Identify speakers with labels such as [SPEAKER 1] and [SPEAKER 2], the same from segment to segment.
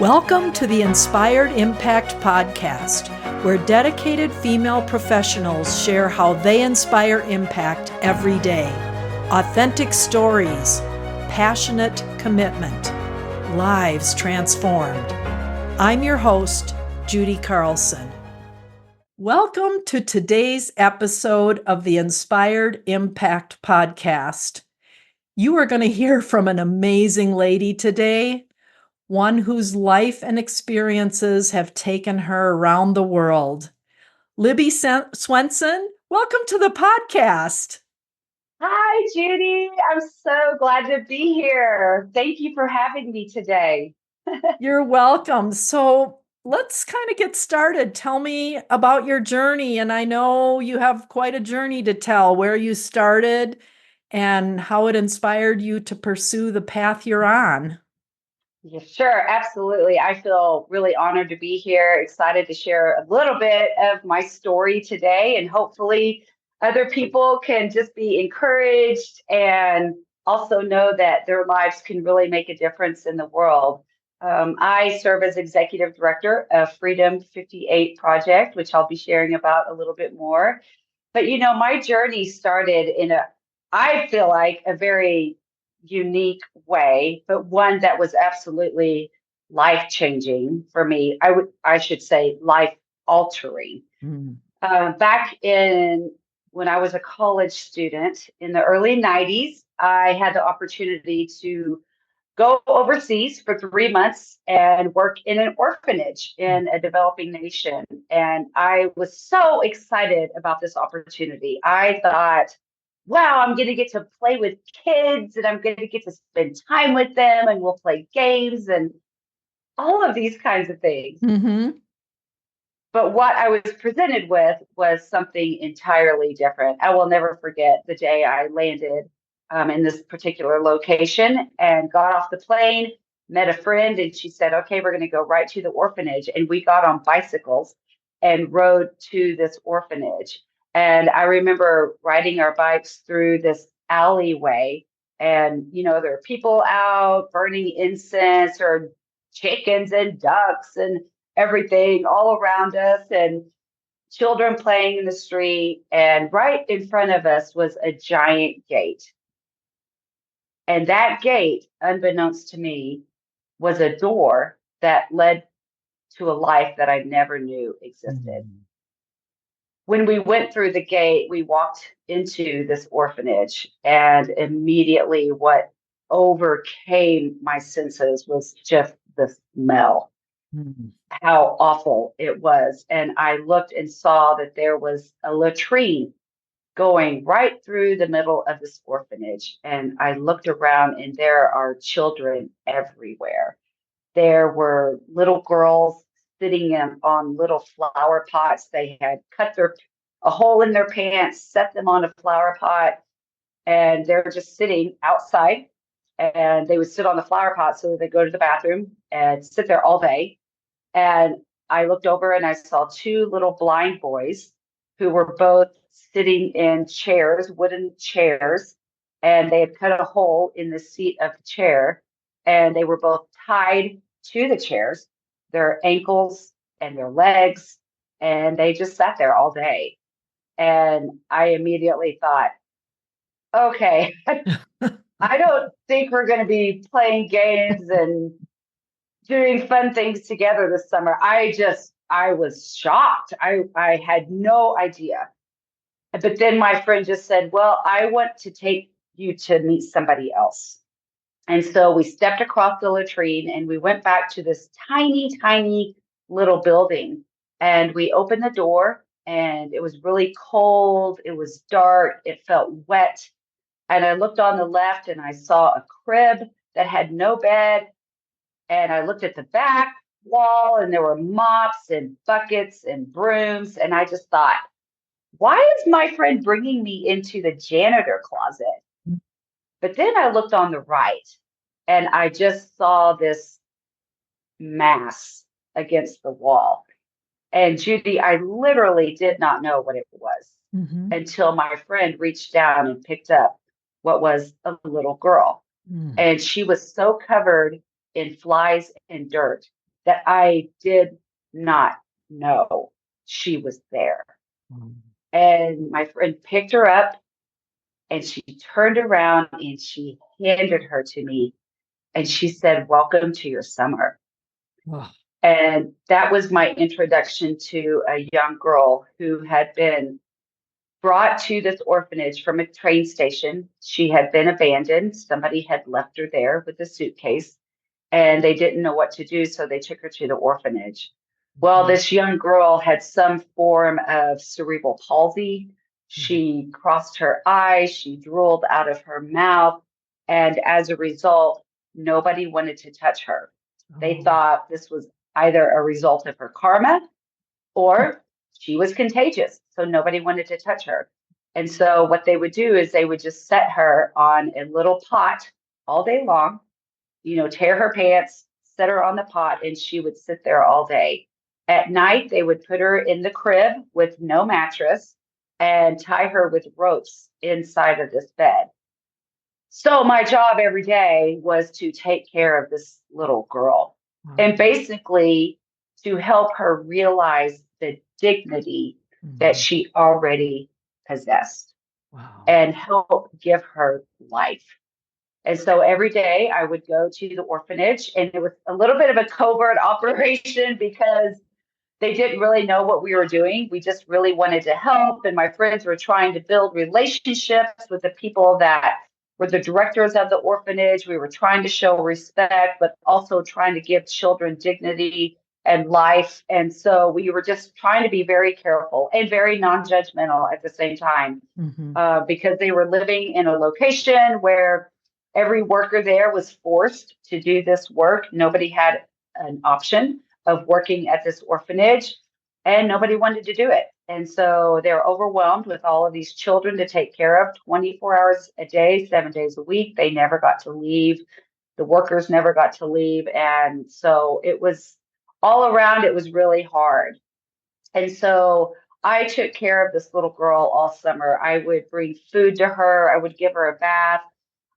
[SPEAKER 1] Welcome to the Inspired Impact Podcast, where dedicated female professionals share how they inspire impact every day. Authentic stories, passionate commitment, lives transformed. I'm your host, Judy Carlson. Welcome to today's episode of the Inspired Impact Podcast. You are going to hear from an amazing lady today, one whose life and experiences have taken her around the world. Libby Swenson, welcome to the podcast.
[SPEAKER 2] Hi, Judy. I'm so glad to be here. Thank you for having me today.
[SPEAKER 1] You're welcome. So let's kind of get started. Tell me about your journey. And I know you have quite a journey to tell, where you started and how it inspired you to pursue the path you're on.
[SPEAKER 2] Yeah, sure, absolutely. I feel really honored to be here, excited to share a little bit of my story today, and hopefully other people can just be encouraged and also know that their lives can really make a difference in the world. I serve as executive director of Freedom 58 Project, which I'll be sharing about a little bit more. But my journey started I feel like, a very unique way, but one that was absolutely life changing for me. I should say life altering.
[SPEAKER 1] Mm.
[SPEAKER 2] Back in when I was a college student in the early 90s, I had the opportunity to go overseas for 3 months and work in an orphanage in a developing nation. And I was so excited about this opportunity. I thought, wow, I'm going to get to play with kids and I'm going to get to spend time with them and we'll play games and all of these kinds of things.
[SPEAKER 1] Mm-hmm.
[SPEAKER 2] But what I was presented with was something entirely different. I will never forget the day I landed in this particular location and got off the plane, met a friend, and she said, okay, we're going to go right to the orphanage. And we got on bicycles and rode to this orphanage. And I remember riding our bikes through this alleyway. And, there are people out burning incense or chickens and ducks and everything all around us, and children playing in the street. And right in front of us was a giant gate. And that gate, unbeknownst to me, was a door that led to a life that I never knew existed.
[SPEAKER 1] Mm-hmm.
[SPEAKER 2] When we went through the gate, we walked into this orphanage, and immediately what overcame my senses was just the smell.
[SPEAKER 1] Mm-hmm.
[SPEAKER 2] How awful it was. And I looked and saw that there was a latrine going right through the middle of this orphanage. And I looked around and there are children everywhere. There were little girls sitting on little flower pots. They had cut a hole in their pants, set them on a flower pot, and they're just sitting outside. And they would sit on the flower pot so that they go to the bathroom and sit there all day. And I looked over and I saw two little blind boys who were both sitting in chairs, wooden chairs, and they had cut a hole in the seat of the chair, and they were both tied to the chairs, their ankles and their legs, and they just sat there all day. And I immediately thought, okay, I don't think we're going to be playing games and doing fun things together this summer. I was shocked. I had no idea. But then my friend just said, well, I want to take you to meet somebody else. And so we stepped across the latrine and we went back to this tiny, tiny little building. And we opened the door and it was really cold. It was dark. It felt wet. And I looked on the left and I saw a crib that had no bed. And I looked at the back wall and there were mops and buckets and brooms. And I just thought, why is my friend bringing me into the janitor closet? But then I looked on the right and I just saw this mass against the wall. And Judy, I literally did not know what it was until my friend reached down and picked up what was a little girl. And she was so covered in flies and dirt that I did not know she was there.
[SPEAKER 1] Mm.
[SPEAKER 2] And my friend picked her up and she turned around and she handed her to me and she said, "Welcome to your summer."
[SPEAKER 1] Oh.
[SPEAKER 2] And that was my introduction to a young girl who had been brought to this orphanage from a train station. She had been abandoned. Somebody had left her there with a suitcase and they didn't know what to do. So they took her to the orphanage. Well,
[SPEAKER 1] Mhm.
[SPEAKER 2] this young girl had some form of cerebral palsy.
[SPEAKER 1] Mhm.
[SPEAKER 2] She crossed her eyes, she drooled out of her mouth. And as a result, nobody wanted to touch her. They
[SPEAKER 1] Oh.
[SPEAKER 2] thought this was either a result of her karma or she was contagious. So nobody wanted to touch her. And so what they would do is they would just set her on a little pot all day long, tear her pants, set her on the pot, and she would sit there all day. At night, they would put her in the crib with no mattress and tie her with ropes inside of this bed. So my job every day was to take care of this little girl and
[SPEAKER 1] Wow.
[SPEAKER 2] basically to help her realize the dignity that
[SPEAKER 1] Mhm.
[SPEAKER 2] she already possessed
[SPEAKER 1] Wow.
[SPEAKER 2] and help give her life. And so every day I would go to the orphanage, and it was a little bit of a covert operation because they didn't really know what we were doing. We just really wanted to help. And my friends were trying to build relationships with the people that were the directors of the orphanage. We were trying to show respect, but also trying to give children dignity and life. And so we were just trying to be very careful and very non judgmental at the same time,
[SPEAKER 1] Mhm.
[SPEAKER 2] because they were living in a location where every worker there was forced to do this work. Nobody had an option of working at this orphanage, and nobody wanted to do it. And so they're overwhelmed with all of these children to take care of 24 hours a day, 7 days a week. They never got to leave. The workers never got to leave. And so it was all around, it was really hard. And so I took care of this little girl all summer. I would bring food to her, I would give her a bath.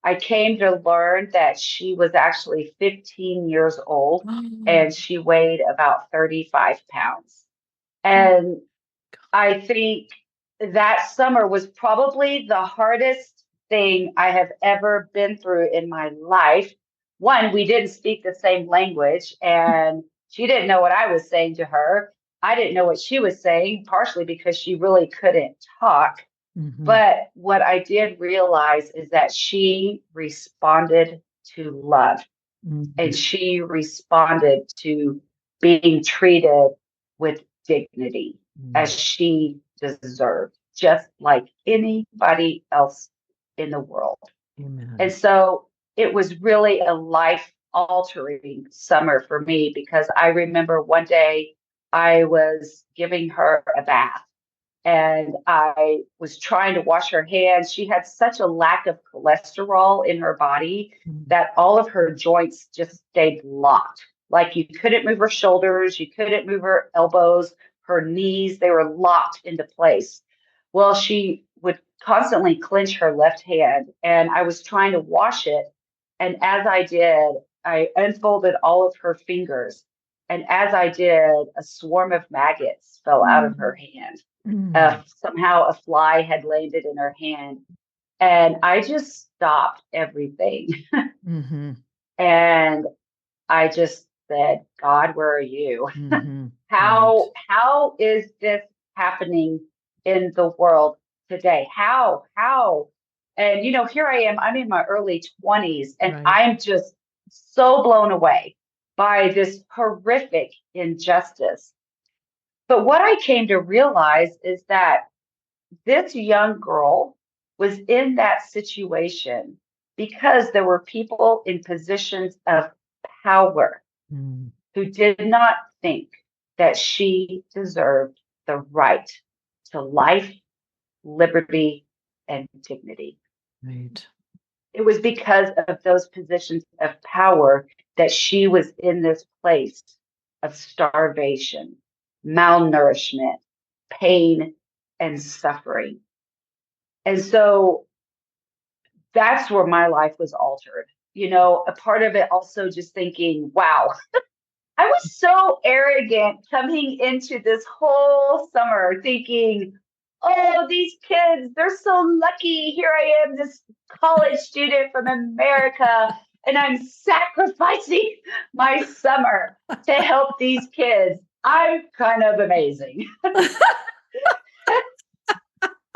[SPEAKER 2] I came to learn that she was actually 15 years old and she weighed about 35 pounds.
[SPEAKER 1] Oh.
[SPEAKER 2] And I think that summer was probably the hardest thing I have ever been through in my life. One, we didn't speak the same language, and she didn't know what I was saying to her. I didn't know what she was saying, partially because she really couldn't talk.
[SPEAKER 1] Mhm.
[SPEAKER 2] But what I did realize is that she responded to love and
[SPEAKER 1] Mhm.
[SPEAKER 2] she responded to being treated with dignity as
[SPEAKER 1] Mm.
[SPEAKER 2] she deserved, just like anybody else in the world. And
[SPEAKER 1] Amen.
[SPEAKER 2] so it was really a life altering summer for me because I remember one day I was giving her a bath and I was trying to wash her hands. She had such a lack of cholesterol in her body
[SPEAKER 1] Mm.
[SPEAKER 2] that all of her joints just stayed locked. Like you couldn't move her shoulders, you couldn't move her elbows, her knees, they were locked into place. Well, she would constantly clench her left hand, and I was trying to wash it. And as I did, I unfolded all of her fingers. And as I did, a swarm of maggots fell out of her
[SPEAKER 1] Mm.
[SPEAKER 2] hand.
[SPEAKER 1] Mm.
[SPEAKER 2] Somehow a fly had landed in her hand. And I just stopped everything.
[SPEAKER 1] Mhm.
[SPEAKER 2] And I just said, God, where are you?
[SPEAKER 1] Mhm. Right.
[SPEAKER 2] How is this happening in the world today? How? And here I am, I'm in my early 20s, and
[SPEAKER 1] Right.
[SPEAKER 2] I'm just so blown away by this horrific injustice. But what I came to realize is that this young girl was in that situation because there were people in positions of power
[SPEAKER 1] Mm.
[SPEAKER 2] who did not think that she deserved the right to life, liberty, and dignity.
[SPEAKER 1] Right.
[SPEAKER 2] It was because of those positions of power that she was in this place of starvation, malnourishment, pain, and suffering. And so that's where my life was altered. A part of it also just thinking, wow, I was so arrogant coming into this whole summer thinking, oh, these kids, they're so lucky. Here I am, this college student from America, and I'm sacrificing my summer to help these kids. I'm kind of amazing.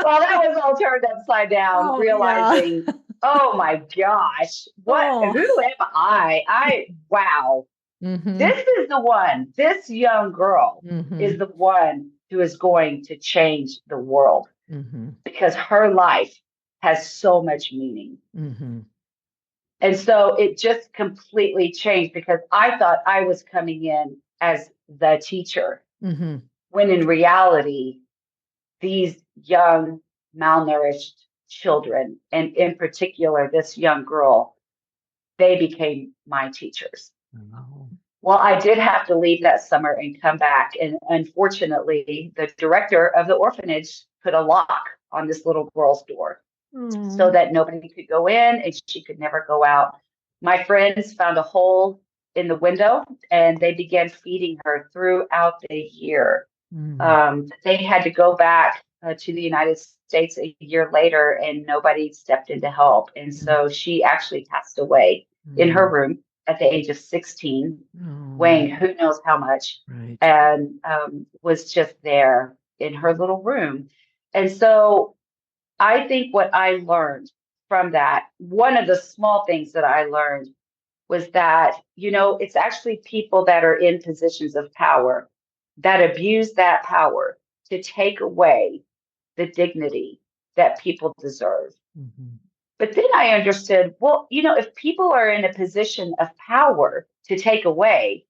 [SPEAKER 2] Well, that was all turned upside down,
[SPEAKER 1] Oh, yeah.
[SPEAKER 2] realizing, oh my gosh,
[SPEAKER 1] Oh.
[SPEAKER 2] who am wow.
[SPEAKER 1] Mm-hmm.
[SPEAKER 2] This is the one, this young girl
[SPEAKER 1] Mm-hmm.
[SPEAKER 2] is the one who is going to change the world
[SPEAKER 1] Mm-hmm.
[SPEAKER 2] because her life has so much meaning.
[SPEAKER 1] Mm-hmm.
[SPEAKER 2] And so it just completely changed because I thought I was coming in as the teacher,
[SPEAKER 1] Mm-hmm.
[SPEAKER 2] when in reality, these young, malnourished children, and in particular, this young girl, they became my teachers.
[SPEAKER 1] Oh.
[SPEAKER 2] Well, I did have to leave that summer and come back. And unfortunately, the director of the orphanage put a lock on this little girl's door so
[SPEAKER 1] Mm.
[SPEAKER 2] that nobody could go in and she could never go out. My friends found a hole in the window and they began feeding her throughout the year.
[SPEAKER 1] Mm.
[SPEAKER 2] They had to go back to the United States a year later and nobody stepped in to help. And
[SPEAKER 1] Mm.
[SPEAKER 2] so she actually passed away in her
[SPEAKER 1] Mm.
[SPEAKER 2] room at the age of 16,
[SPEAKER 1] Oh,
[SPEAKER 2] weighing who knows how much,
[SPEAKER 1] right.
[SPEAKER 2] and was just there in her little room. And so I think what I learned from that, one of the small things that I learned was that, it's actually people that are in positions of power that abuse that power to take away the dignity that people deserve.
[SPEAKER 1] Mm-hmm.
[SPEAKER 2] But then I understood, well, if people are in a position of power to take away,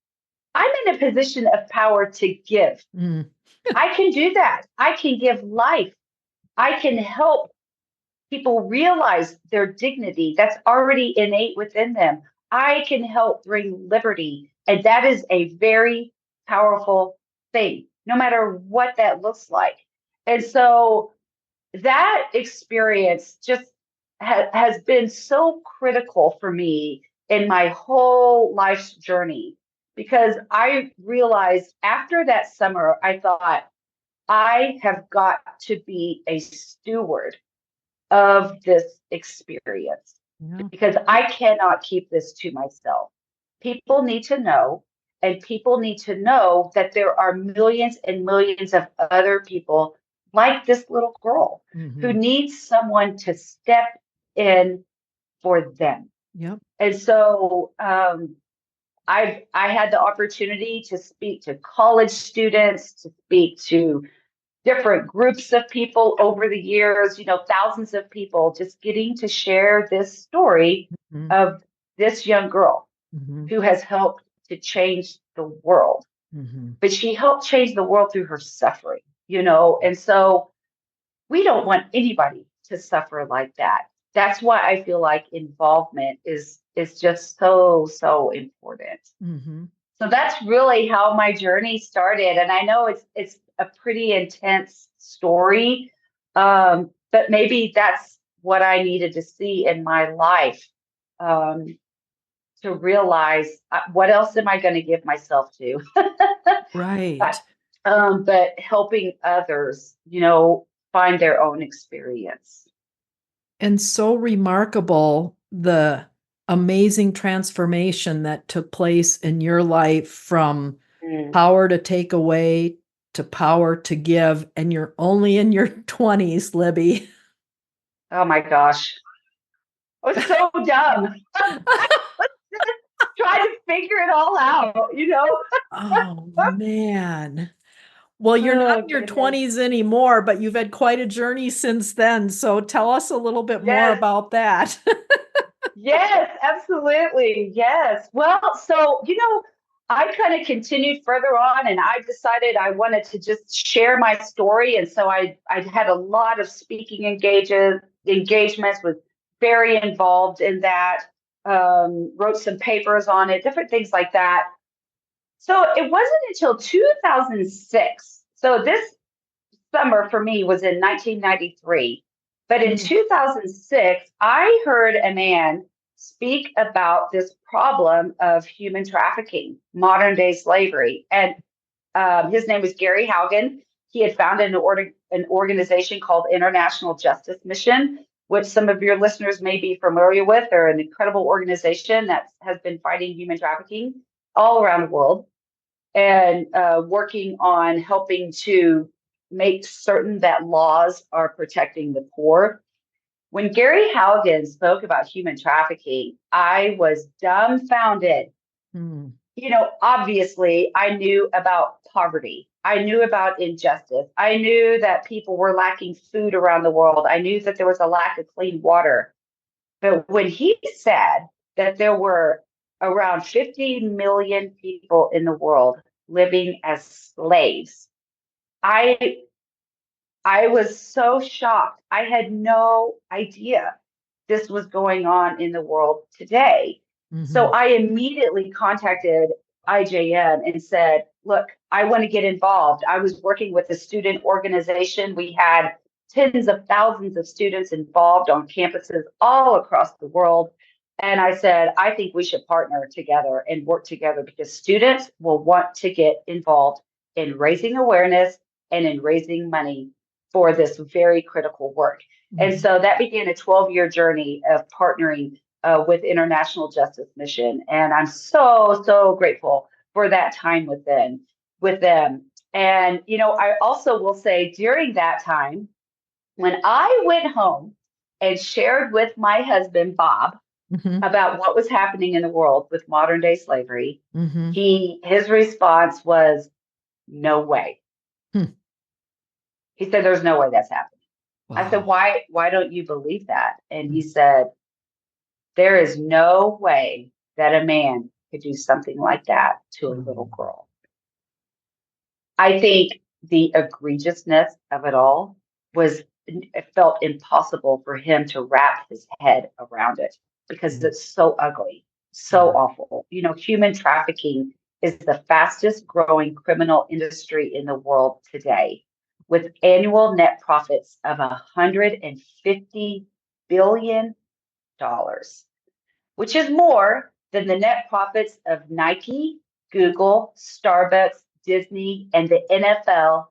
[SPEAKER 2] I'm in a position of power to give.
[SPEAKER 1] Mm.
[SPEAKER 2] I can do that. I can give life. I can help people realize their dignity that's already innate within them. I can help bring liberty. And that is a very powerful thing, no matter what that looks like. And so that experience just has been so critical for me in my whole life's journey because I realized after that summer, I thought, I have got to be a steward of this experience
[SPEAKER 1] Yeah.
[SPEAKER 2] because I cannot keep this to myself. People need to know, and people need to know that there are millions and millions of other people like this little girl who
[SPEAKER 1] Mm-hmm.
[SPEAKER 2] needs someone to step in for them.
[SPEAKER 1] Yep.
[SPEAKER 2] And so I had the opportunity to speak to college students, to speak to different groups of people over the years, thousands of people just getting to share this story
[SPEAKER 1] Mm-hmm.
[SPEAKER 2] of this young girl
[SPEAKER 1] Mm-hmm.
[SPEAKER 2] who has helped to change the world.
[SPEAKER 1] Mm-hmm.
[SPEAKER 2] But she helped change the world through her suffering, and so we don't want anybody to suffer like that. That's why I feel like involvement is just so, so important.
[SPEAKER 1] Mm-hmm.
[SPEAKER 2] So that's really how my journey started. And I know it's a pretty intense story, but maybe that's what I needed to see in my life, um, to realize, what else am I going to give myself to?
[SPEAKER 1] Right.
[SPEAKER 2] but, but helping others, find their own experience.
[SPEAKER 1] And so remarkable the amazing transformation that took place in your life from
[SPEAKER 2] Mm.
[SPEAKER 1] power to take away to power to give. And you're only in your 20s, Libby.
[SPEAKER 2] Oh my gosh. I was so dumb. Trying to figure it all out.
[SPEAKER 1] Oh, man. Well, you're not
[SPEAKER 2] Oh,
[SPEAKER 1] in your
[SPEAKER 2] goodness.
[SPEAKER 1] 20s anymore, but you've had quite a journey since then. So tell us a little bit more
[SPEAKER 2] Yes.
[SPEAKER 1] about that.
[SPEAKER 2] Yes, absolutely. Yes. Well, so, I kind of continued further on and I decided I wanted to just share my story. And so I had a lot of speaking engagements, was very involved in that, wrote some papers on it, different things like that. So it wasn't until 2006. So this summer for me was in 1993. But in
[SPEAKER 1] Mm.
[SPEAKER 2] 2006, I heard a man speak about this problem of human trafficking, modern day slavery. And his name was Gary Haugen. He had founded an organization called International Justice Mission, which some of your listeners may be familiar with. They're an incredible organization that has been fighting human trafficking all around the world and working on helping to make certain that laws are protecting the poor. When Gary Haugen spoke about human trafficking, I was dumbfounded.
[SPEAKER 1] Mm.
[SPEAKER 2] Obviously, I knew about poverty. I knew about injustice. I knew that people were lacking food around the world. I knew that there was a lack of clean water. But when he said that there were around 50 million people in the world living as slaves, I was so shocked. I had no idea this was going on in the world today.
[SPEAKER 1] Mm-hmm.
[SPEAKER 2] So I immediately contacted IJN and said, look, I want to get involved. I was working with a student organization. We had tens of thousands of students involved on campuses all across the world. And I said, I think we should partner together and work together because students will want to get involved in raising awareness and in raising money for this very critical work. Mm-hmm. And so that began a 12-year journey of partnering with International Justice Mission. And I'm so, so grateful for that time with them. And, I also will say during that time, when I went home and shared with my husband, Bob, mm-hmm. about what was happening in the world with modern day slavery, mm-hmm. his response was, no way. He said, there's no way that's happening. Wow. I said, why don't you believe that? And he said, there is no way that a man could do something like that to a little girl. I think the egregiousness of it all it felt impossible for him to wrap his head around it because it's so ugly, so awful. Human trafficking is the fastest growing criminal industry in the world today, with annual net profits of $150 billion, which is more than the net profits of Nike, Google, Starbucks, Disney, and the NFL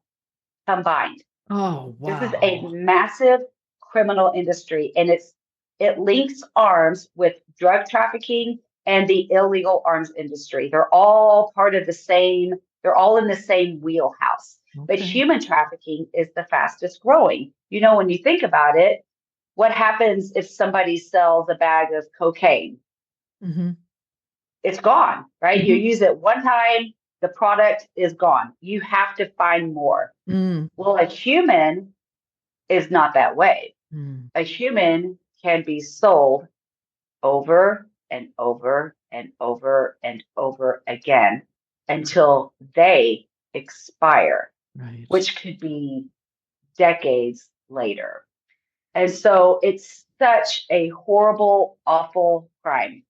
[SPEAKER 2] combined.
[SPEAKER 1] Oh, wow.
[SPEAKER 2] This is a massive criminal industry, and it links arms with drug trafficking and the illegal arms industry. They're all part of they're all in the same wheelhouse. Okay. But human trafficking is the fastest growing. When you think about it, what happens if somebody sells a bag of cocaine? Mm-hmm. It's gone, right? Mm-hmm. You use it one time, the product is gone. You have to find more. Mm. Well, a human is not that way. Mm. A human can be sold over and over and over and over again until they expire, right, which could be decades later. And so it's such a horrible, awful crime.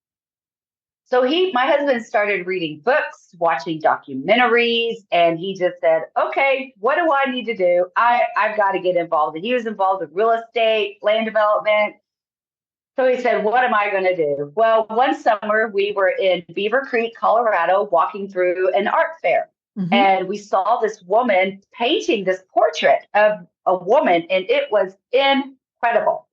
[SPEAKER 2] So my husband started reading books, watching documentaries, and he just said, okay, what do I need to do? I've got to get involved. And he was involved with real estate, land development. So he said, what am I going to do? Well, one summer we were in Beaver Creek, Colorado, walking through an art fair. Mm-hmm. And we saw this woman painting this portrait of a woman, and it was incredible.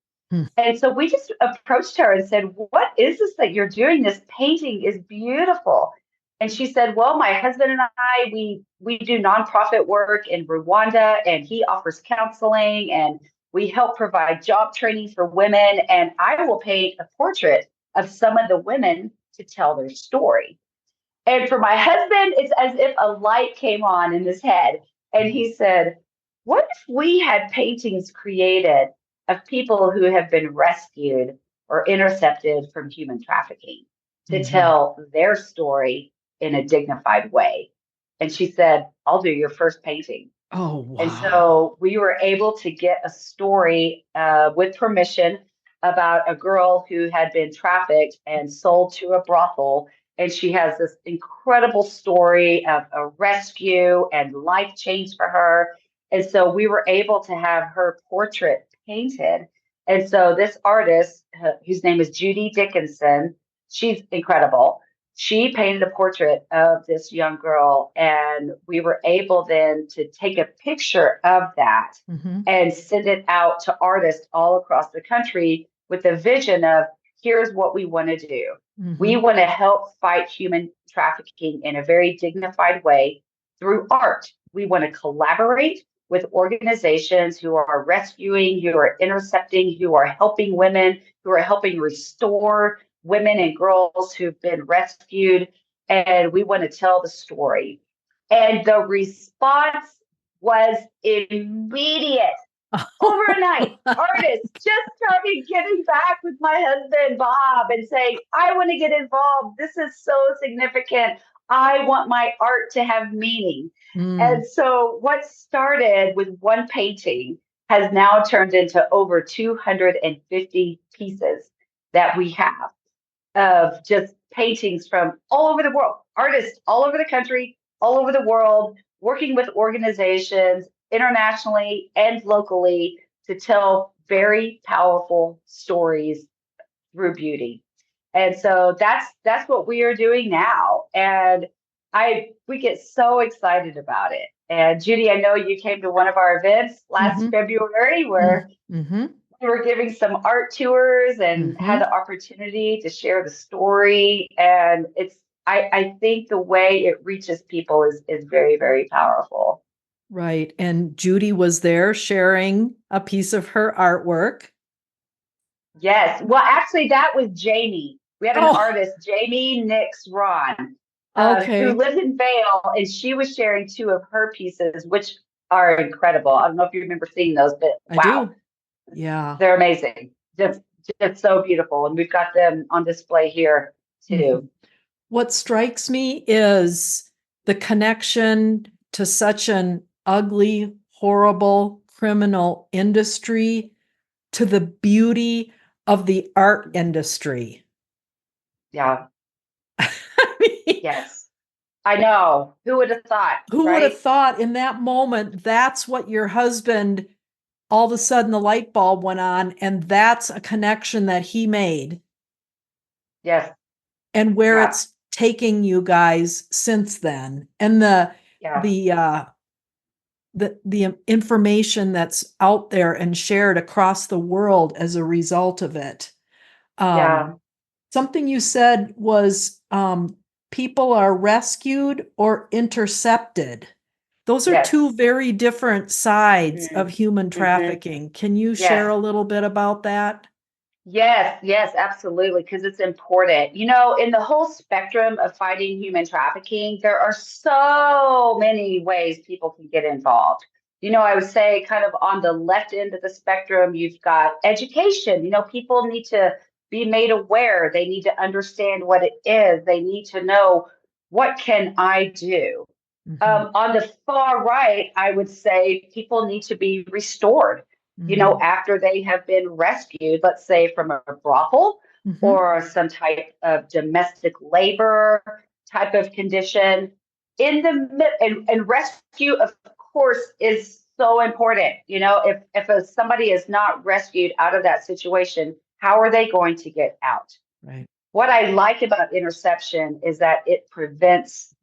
[SPEAKER 2] And so we just approached her and said, what is this that you're doing? This painting is beautiful. And she said, well, my husband and I, we do nonprofit work in Rwanda, and he offers counseling, and we help provide job training for women. And I will paint a portrait of some of the women to tell their story. And for my husband, it's as if a light came on in his head. And he said, what if we had paintings created of people who have been rescued or intercepted from human trafficking to mm-hmm. tell their story in a dignified way? And she said, I'll do your first painting.
[SPEAKER 1] Oh, wow.
[SPEAKER 2] And so we were able to get a story with permission about a girl who had been trafficked and sold to a brothel. And she has this incredible story of a rescue and life change for her. And so we were able to have her portrait painted. And so this artist, whose name is Judy Dickinson, she's incredible. She painted a portrait of this young girl, and we were able then to take a picture of that
[SPEAKER 1] Mm-hmm.
[SPEAKER 2] and send it out to artists all across the country with the vision of here's what we want to do. We
[SPEAKER 1] Mm-hmm.
[SPEAKER 2] want to help fight human trafficking in a very dignified way through art. We want to collaborate with organizations who are rescuing, who are intercepting, who are helping women, who are helping restore women and girls who've been rescued. And we want to tell the story. And the response was immediate. Overnight, artists just started getting back with my husband, Bob, and saying, I want to get involved. This is so significant. I want my art to have meaning.
[SPEAKER 1] Mm.
[SPEAKER 2] And so, what started with one painting has now turned into over 250 pieces that we have of just paintings from all over the world, artists all over the country, all over the world, working with organizations internationally and locally to tell very powerful stories through beauty. And so that's what we are doing now. And we get so excited about it. And Judy, I know you came to one of our events last
[SPEAKER 1] Mm-hmm.
[SPEAKER 2] February where
[SPEAKER 1] Mm-hmm.
[SPEAKER 2] we were giving some art tours and
[SPEAKER 1] Mm-hmm.
[SPEAKER 2] had the opportunity to share the story. And I think the way it reaches people is very, very powerful.
[SPEAKER 1] Right. And Judy was there sharing a piece of her artwork.
[SPEAKER 2] Yes. Well, actually, that was Jamie. We had an
[SPEAKER 1] Oh,
[SPEAKER 2] artist, Jamie Nix Ron, who
[SPEAKER 1] okay.
[SPEAKER 2] lives in Vale, and she was sharing two of her pieces, which are incredible. I don't know if you remember seeing those, but
[SPEAKER 1] I
[SPEAKER 2] wow,
[SPEAKER 1] do. Yeah.
[SPEAKER 2] they're amazing. Just so beautiful. And we've got them on display here
[SPEAKER 1] Mhm.
[SPEAKER 2] too.
[SPEAKER 1] What strikes me is the connection to such an ugly, horrible criminal industry to the beauty of the art industry.
[SPEAKER 2] Yeah.
[SPEAKER 1] I mean,
[SPEAKER 2] Yes. I know. Who would have thought,
[SPEAKER 1] who would have
[SPEAKER 2] right?
[SPEAKER 1] thought in that moment that's what your husband, all of a sudden the light bulb went on, and that's a connection that he made,
[SPEAKER 2] Yes.
[SPEAKER 1] and where
[SPEAKER 2] Yeah.
[SPEAKER 1] it's taking you guys since then, and the
[SPEAKER 2] Yeah.
[SPEAKER 1] the uh the information that's out there and shared across the world as a result of it. Um,
[SPEAKER 2] Yeah.
[SPEAKER 1] Something you said was people are rescued or intercepted. Those are
[SPEAKER 2] Yes.
[SPEAKER 1] two very different sides of
[SPEAKER 2] Mm-hmm.
[SPEAKER 1] human
[SPEAKER 2] Mm-hmm.
[SPEAKER 1] trafficking. Can you share
[SPEAKER 2] Yes.
[SPEAKER 1] a little bit about that?
[SPEAKER 2] Yes, yes, absolutely, because it's important. In the whole spectrum of fighting human trafficking, there are so many ways people can get involved. I would say kind of on the left end of the spectrum, you've got education. People need to be made aware. They need to understand what it is. They need to know what can I do.
[SPEAKER 1] Mhm,
[SPEAKER 2] On the far right, I would say people need to be restored,
[SPEAKER 1] mm,
[SPEAKER 2] after they have been rescued, let's say from a brothel
[SPEAKER 1] mhm,
[SPEAKER 2] or some type of domestic labor type of condition. And rescue, of course, is so important. If somebody is not rescued out of that situation, how are they going to get out?
[SPEAKER 1] right.
[SPEAKER 2] What I like about interception is that it prevents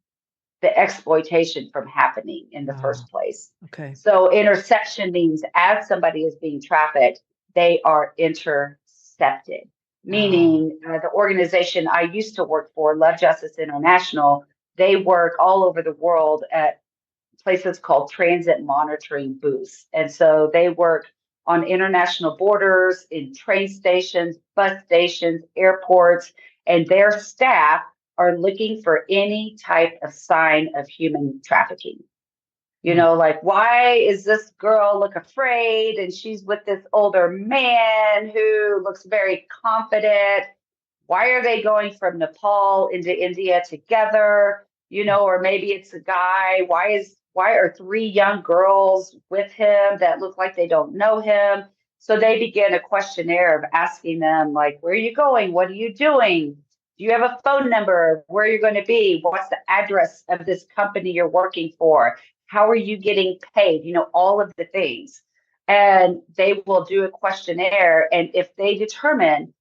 [SPEAKER 2] the exploitation from happening in the
[SPEAKER 1] Ah,
[SPEAKER 2] first place.
[SPEAKER 1] okay.
[SPEAKER 2] So interception means as somebody is being trafficked, they are intercepted,
[SPEAKER 1] Oh,
[SPEAKER 2] meaning the organization I used to work for, Love Justice International, they work all over the world at places called transit monitoring booths. And so they work on international borders, in train stations, bus stations, airports, and their staff are looking for any type of sign of human trafficking.
[SPEAKER 1] mm,
[SPEAKER 2] Like, why is this girl look afraid and she's with this older man who looks very confident? Why are they going from Nepal into India together? Or maybe it's a guy. Why are three young girls with him that look like they don't know him? So they begin a questionnaire of asking them, like, where are you going? What are you doing? Do you have a phone number? Where you're going to be? What's the address of this company you're working for? How are you getting paid? All of the things. and they will do a questionnaire. And if they determine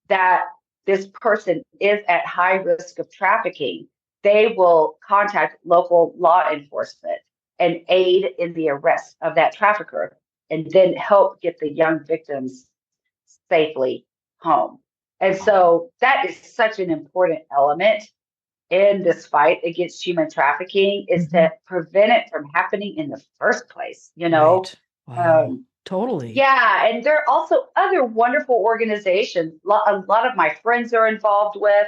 [SPEAKER 2] that this person is at high risk of trafficking, they will contact local law enforcement and aid in the arrest of that trafficker, and then help get the young victims safely home. And so that is such an important element in this fight against human trafficking, is
[SPEAKER 1] Mm-hmm.
[SPEAKER 2] to prevent it from happening in the first place, you know?
[SPEAKER 1] Right. Wow. Totally.
[SPEAKER 2] Yeah, and there are also other wonderful organizations. A lot of my friends are involved with.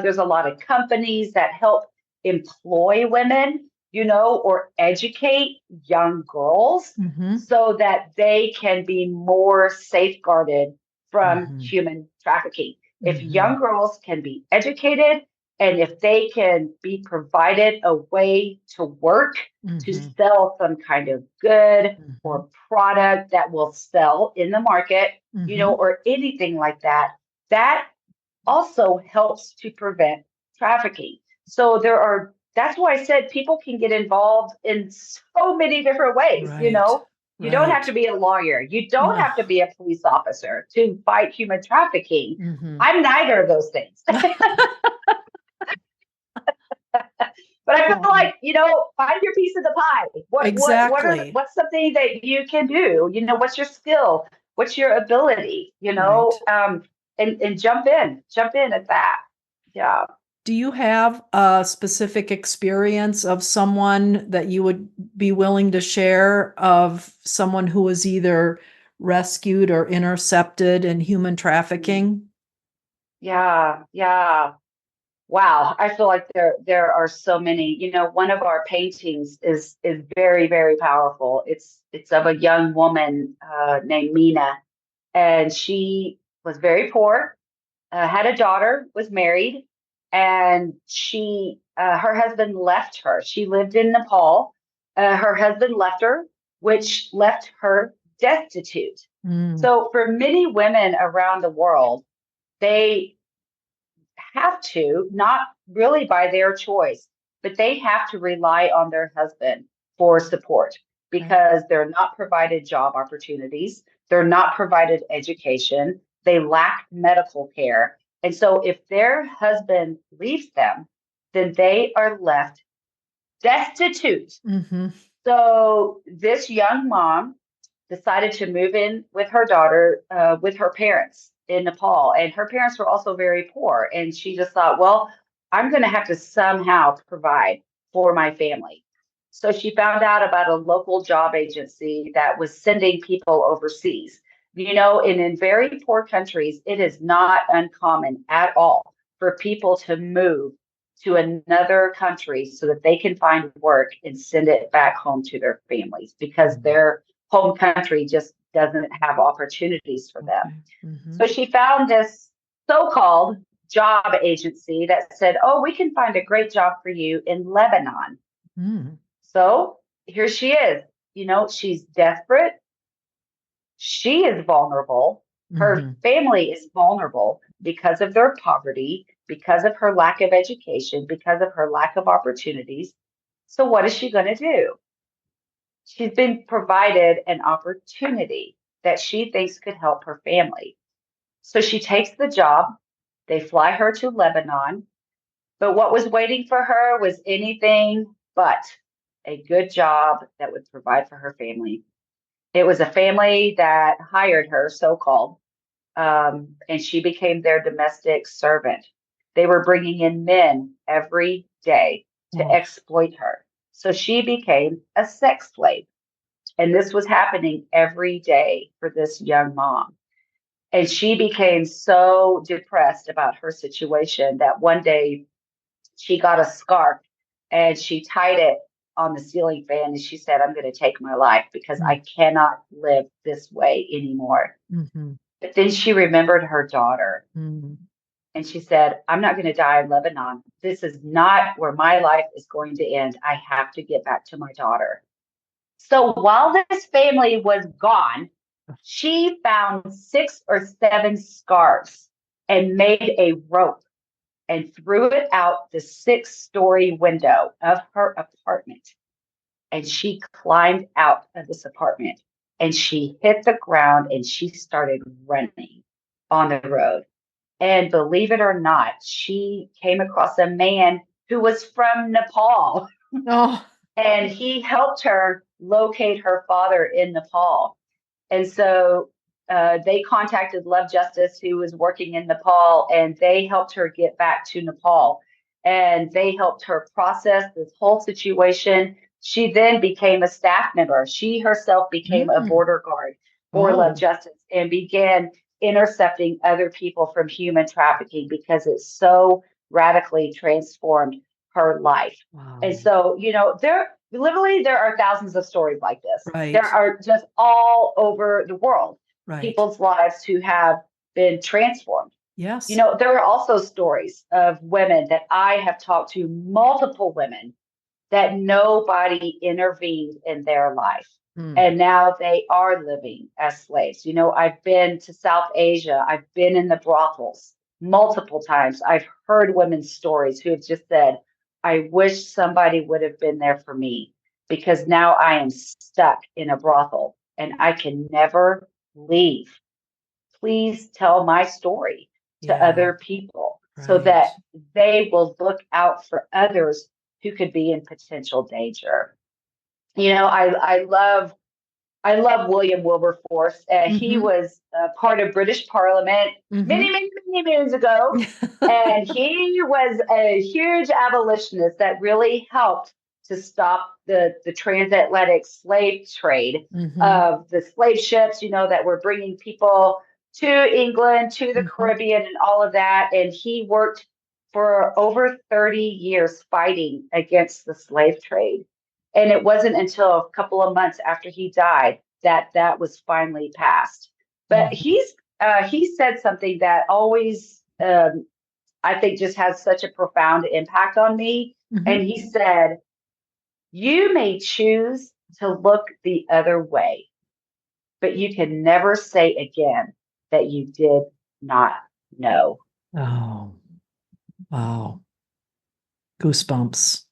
[SPEAKER 2] There's a lot of companies that help employ women, or educate young girls
[SPEAKER 1] Mm-hmm.
[SPEAKER 2] so that they can be more safeguarded from
[SPEAKER 1] Mm-hmm.
[SPEAKER 2] human trafficking. If
[SPEAKER 1] Mm-hmm.
[SPEAKER 2] young girls can be educated and if they can be provided a way to work, to
[SPEAKER 1] Mm-hmm.
[SPEAKER 2] sell some kind of good
[SPEAKER 1] Mm-hmm.
[SPEAKER 2] or product that will sell in the market,
[SPEAKER 1] Mm-hmm.
[SPEAKER 2] or anything like that, that also helps to prevent trafficking. So that's why I said people can get involved in so many different ways,
[SPEAKER 1] Right.
[SPEAKER 2] You don't have
[SPEAKER 1] Right.
[SPEAKER 2] to be a lawyer. You don't
[SPEAKER 1] No.
[SPEAKER 2] have to be a police officer to fight human trafficking.
[SPEAKER 1] Mm-hmm.
[SPEAKER 2] I'm neither of those things. But I feel
[SPEAKER 1] Wow.
[SPEAKER 2] like, find your piece of the pie.
[SPEAKER 1] Exactly.
[SPEAKER 2] What's something that you can do? What's your skill? What's your ability?
[SPEAKER 1] Right.
[SPEAKER 2] And jump in at that. Yeah.
[SPEAKER 1] Do you have a specific experience of someone that you would be willing to share, of someone who was either rescued or intercepted in human trafficking?
[SPEAKER 2] Yeah. Yeah. Wow. I feel like there are so many. One of our paintings is very, very powerful. It's of a young woman named Mina, and she was very poor, had a daughter, was married, and her husband left her. She lived in Nepal. Her husband left her, which left her destitute.
[SPEAKER 1] Mm,
[SPEAKER 2] So for many women around the world, they have to, not really by their choice, but they have to rely on their husband for support
[SPEAKER 1] right.
[SPEAKER 2] because they're not provided job opportunities, they're not provided education, they lack medical care. And so if their husband leaves them, then they are left destitute.
[SPEAKER 1] Mm-hmm.
[SPEAKER 2] So this young mom decided to move in with her daughter, with her parents in Nepal. And her parents were also very poor. And she just thought, well, I'm going to have to somehow provide for my family. So she found out about a local job agency that was sending people overseas. And in very poor countries, it is not uncommon at all for people to move to another country so that they can find work and send it back home to their families because
[SPEAKER 1] Mm-hmm.
[SPEAKER 2] their home country just doesn't have opportunities for them.
[SPEAKER 1] Okay. Mm-hmm.
[SPEAKER 2] So she found this so-called job agency that said, oh, we can find a great job for you in Lebanon.
[SPEAKER 1] Mm,
[SPEAKER 2] So here she is. She's desperate. She is vulnerable. Her
[SPEAKER 1] mm-hmm.
[SPEAKER 2] family is vulnerable because of their poverty, because of her lack of education, because of her lack of opportunities. So what is she going to do? She's been provided an opportunity that she thinks could help her family. So she takes the job. They fly her to Lebanon. But what was waiting for her was anything but a good job that would provide for her family. It was a family that hired her, so called, and she became their domestic servant. They were bringing in men every day to
[SPEAKER 1] Oh,
[SPEAKER 2] exploit her. So she became a sex slave. And this was happening every day for this young mom. And she became so depressed about her situation that one day she got a scarf and she tied it on the ceiling fan and she said, I'm going to take my life because
[SPEAKER 1] mm,
[SPEAKER 2] I cannot live this way anymore.
[SPEAKER 1] mm-hmm.
[SPEAKER 2] But then she remembered her daughter
[SPEAKER 1] Mm,
[SPEAKER 2] and she said, I'm not going to die in Lebanon. This is not where my life is going to end. I have to get back to my daughter. So while this family was gone, she found 6 or 7 scarves and made a rope and threw it out the 6-story window of her apartment. And she climbed out of this apartment and she hit the ground and she started running on the road. And believe it or not, she came across a man who was from Nepal,
[SPEAKER 1] Oh,
[SPEAKER 2] and he helped her locate her father in Nepal. And so they contacted Love Justice, who was working in Nepal, and they helped her get back to Nepal. And they helped her process this whole situation. She then became a staff member. She herself became a
[SPEAKER 1] mm.
[SPEAKER 2] border guard for Love
[SPEAKER 1] Oh,
[SPEAKER 2] Justice and began intercepting other people from human trafficking because it so radically transformed her life. And
[SPEAKER 1] wow.
[SPEAKER 2] so, there are thousands of stories like this. There
[SPEAKER 1] Right,
[SPEAKER 2] are just all over the world,
[SPEAKER 1] right.
[SPEAKER 2] people's lives who have been transformed.
[SPEAKER 1] Yes.
[SPEAKER 2] There are also stories of women that I have talked to, multiple women that nobody intervened in their life.
[SPEAKER 1] Mm.
[SPEAKER 2] And now they are living as slaves. I've been to South Asia. I've been in the brothels multiple times. I've heard women's stories who have just said, I wish somebody would have been there for me because now I am stuck in a brothel and I can never leave. Please tell my story to
[SPEAKER 1] Yeah,
[SPEAKER 2] other people so
[SPEAKER 1] right.
[SPEAKER 2] that they will look out for others who could be in potential danger. I love William Wilberforce. He
[SPEAKER 1] Mm-hmm.
[SPEAKER 2] was part of British Parliament
[SPEAKER 1] Mm-hmm.
[SPEAKER 2] many, many, many years ago. And he was a huge abolitionist that really helped to stop the transatlantic slave trade
[SPEAKER 1] Mm-hmm.
[SPEAKER 2] of the slave ships, that were bringing people to England, to the
[SPEAKER 1] Mm-hmm.
[SPEAKER 2] Caribbean, and all of that. And he worked for over 30 years fighting against the slave trade. And it wasn't until a couple of months after he died that that was finally passed. But
[SPEAKER 1] Mm-hmm.
[SPEAKER 2] he said something that always I think just has such a profound impact on me. And
[SPEAKER 1] Mm-hmm.
[SPEAKER 2] he said, "You may choose to look the other way, but you can never say again that you did not know."
[SPEAKER 1] Oh, wow. Goosebumps.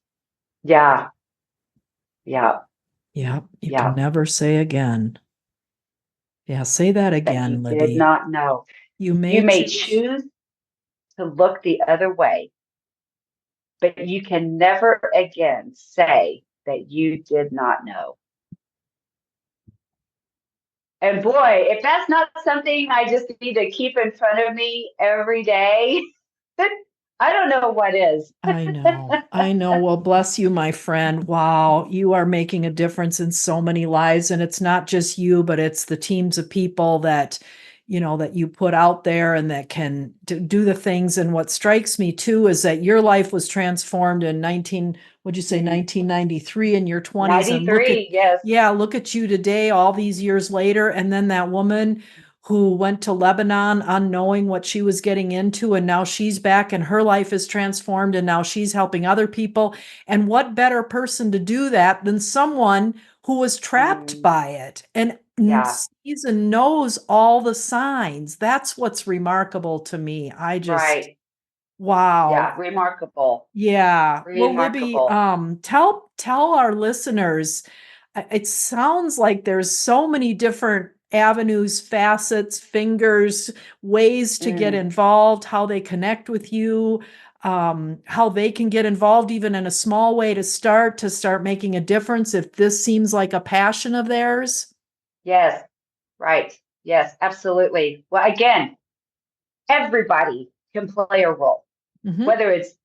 [SPEAKER 2] Yeah, yeah,
[SPEAKER 1] Yep. You can
[SPEAKER 2] yeah.
[SPEAKER 1] never say again. Yeah, say that
[SPEAKER 2] That
[SPEAKER 1] again,
[SPEAKER 2] you did
[SPEAKER 1] Libby.
[SPEAKER 2] not know.
[SPEAKER 1] You
[SPEAKER 2] You
[SPEAKER 1] may
[SPEAKER 2] may
[SPEAKER 1] choose.
[SPEAKER 2] choose to look the other way, but you can never again say that you did not know. And boy, if that's not something I just need to keep in front of me every day, I don't know what is.
[SPEAKER 1] I know. I know. Well, bless you, my friend. Wow. You are making a difference in so many lives. And it's not just you, but it's the teams of people that you put out there and that can do the things. And what strikes me too is that your life was transformed in would you say
[SPEAKER 2] Mm.
[SPEAKER 1] 1993 in your 20s. And
[SPEAKER 2] 93, yes.
[SPEAKER 1] look at you today, all these years later. And then that woman who went to Lebanon unknowing what she was getting into. And now she's back and her life is transformed. And now she's helping other people. And what better person to do that than someone who was trapped
[SPEAKER 2] Mm,
[SPEAKER 1] by it and
[SPEAKER 2] yeah,
[SPEAKER 1] sees and knows all the signs? That's what's remarkable to me.
[SPEAKER 2] right.
[SPEAKER 1] Wow.
[SPEAKER 2] Yeah, remarkable.
[SPEAKER 1] Yeah. Well, Libby,
[SPEAKER 2] Remarkable.
[SPEAKER 1] tell our listeners, it sounds like there's so many different avenues, facets, fingers, ways to get
[SPEAKER 2] Mm,
[SPEAKER 1] involved, how they connect with you, how they can get involved even in a small way to start making a difference if this seems like a passion of theirs.
[SPEAKER 2] yes, right. Yes, absolutely. Well, again, everybody can play a role,
[SPEAKER 1] Hmm.
[SPEAKER 2] whether it's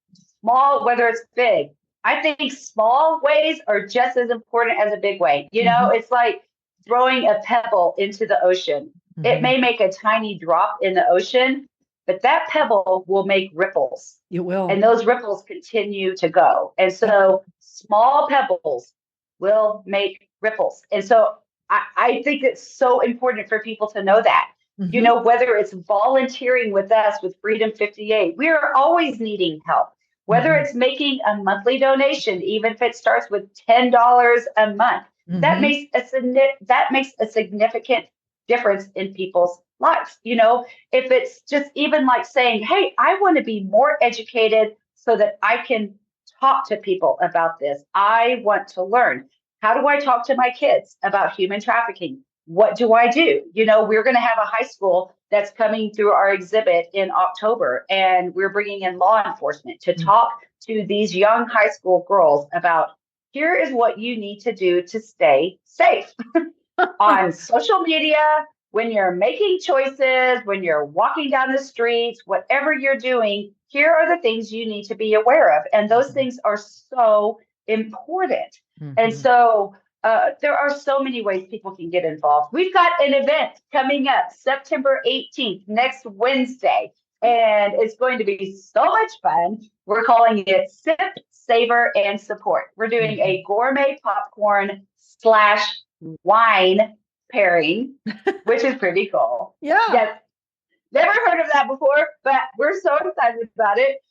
[SPEAKER 2] small, whether it's big. I think small ways are just as important as a big way.
[SPEAKER 1] Hmm.
[SPEAKER 2] It's like throwing a pebble into the ocean. It
[SPEAKER 1] Hmm.
[SPEAKER 2] may make a tiny drop in the ocean, but that pebble will make ripples,
[SPEAKER 1] You
[SPEAKER 2] and
[SPEAKER 1] will.
[SPEAKER 2] those ripples continue to go. And
[SPEAKER 1] Yep.
[SPEAKER 2] so small pebbles will make ripples. And so I think it's so important for people to know that.
[SPEAKER 1] Hmm.
[SPEAKER 2] Whether it's volunteering with us with Freedom 58, we are always needing help. Whether
[SPEAKER 1] Hmm.
[SPEAKER 2] it's making a monthly donation, even if it starts with $10 a month, that
[SPEAKER 1] Hmm.
[SPEAKER 2] makes a significant difference in people's lives. If it's just even like saying, "Hey, I want to be more educated so that I can talk to people about this. I want to learn. How do I talk to my kids about human trafficking? what do I do? You know, we're going to have a high school that's coming through our exhibit in October, and we're bringing in law enforcement to talk to these young high school girls about here is what you need to do to stay safe on social media, when you're making choices, when you're walking down the streets, whatever you're doing, here are the things you need to be aware of. And those things are so important. And so there are so many ways people can get involved. We've got an event coming up September 18th, next Wednesday, and it's going to be so much fun. We're calling it Sip, Savor, and Support. We're doing a gourmet popcorn / wine pairing, which is pretty cool.
[SPEAKER 1] Yeah.
[SPEAKER 2] Yes. Never heard of that before, but we're so excited about it.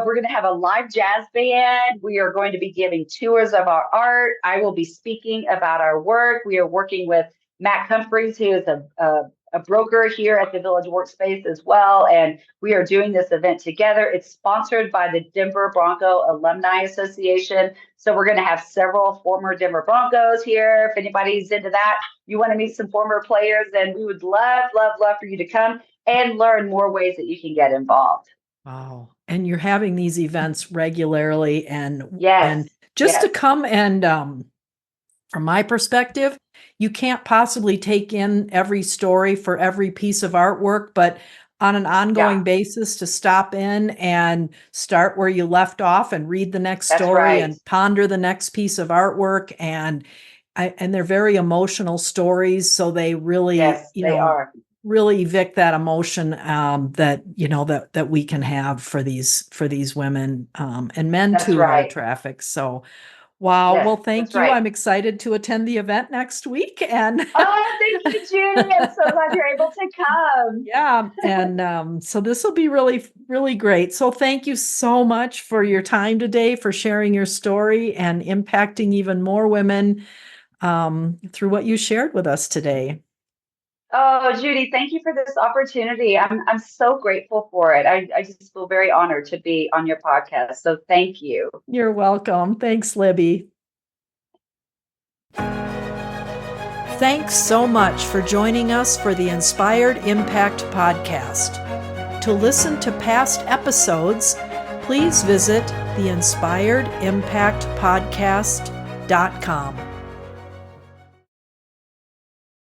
[SPEAKER 2] We're going to have a live jazz band. We are going to be giving tours of our art. I will be speaking about our work. We are working with Matt Humphreys, who is a broker here at the Village Workspace as well. And we are doing this event together. It's sponsored by the Denver Bronco Alumni Association. So we're going to have several former Denver Broncos here. If anybody's into that, you want to meet some former players, then we would love, love, love for you to come and learn more ways that you can get involved.
[SPEAKER 1] Wow. And you're having these events regularly, and
[SPEAKER 2] Yes.
[SPEAKER 1] to come and, from my perspective, you can't possibly take in every story for every piece of artwork, but on an ongoing basis to stop in and start where you left off and read the next story and ponder the next piece of artwork. And they're very emotional stories. So they really,
[SPEAKER 2] they are.
[SPEAKER 1] really evict that emotion that we can have for these women and men too who are trafficked. So wow. Well, thank you. I'm excited to attend the event next week. And
[SPEAKER 2] thank you, Judy. I'm so glad you're able to come.
[SPEAKER 1] Yeah. And so this will be really, really great. So thank you so much for your time today, for sharing your story and impacting even more women through what you shared with us today.
[SPEAKER 2] Oh, Judy, thank you for this opportunity. I'm so grateful for it. I just feel very honored to be on your podcast. So thank you.
[SPEAKER 1] You're welcome. Thanks, Libby. Thanks so much for joining us for the Inspired Impact podcast. To listen to past episodes, please visit theinspiredImpactPodcast.com.